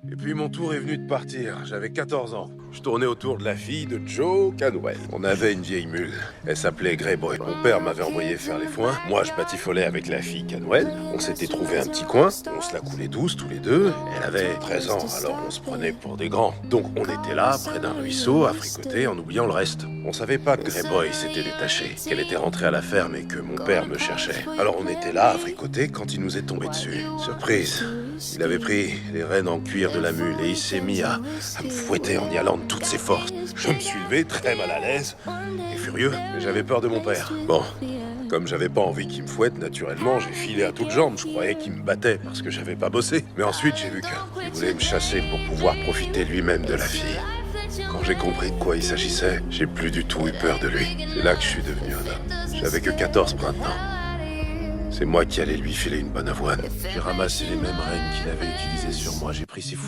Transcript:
Et puis mon tour est venu de partir, j'avais 14 ans. Je tournais autour de la fille de Joe Canwell. On avait une vieille mule, elle s'appelait Greyboy. Mon père m'avait envoyé faire les foins, moi je batifolais avec la fille Canwell. On s'était trouvé un petit coin, on se la coulait douce tous les deux. Elle avait 13 ans, alors on se prenait pour des grands. Donc on était là, près d'un ruisseau, à fricoter en oubliant le reste. On savait pas que Greyboy s'était détaché, qu'elle était rentrée à la ferme et que mon père me cherchait. Alors on était là, à fricoter, quand il nous est tombé dessus. Surprise. Il avait pris les rênes en cuir de la mule et il s'est mis à me fouetter en y allant de toutes ses forces. Je me suis levé très mal à l'aise et furieux, mais j'avais peur de mon père. Bon, comme j'avais pas envie qu'il me fouette, naturellement, j'ai filé à toutes jambes. Je croyais qu'il me battait parce que j'avais pas bossé. Mais ensuite, j'ai vu qu'il voulait me chasser pour pouvoir profiter lui-même de la fille. Quand j'ai compris de quoi il s'agissait, j'ai plus du tout eu peur de lui. C'est là que je suis devenu un homme. J'avais que 14 maintenant. C'est moi qui allais lui filer une bonne avoine. J'ai ramassé les mêmes rênes qu'il avait utilisées sur moi. J'ai pris ses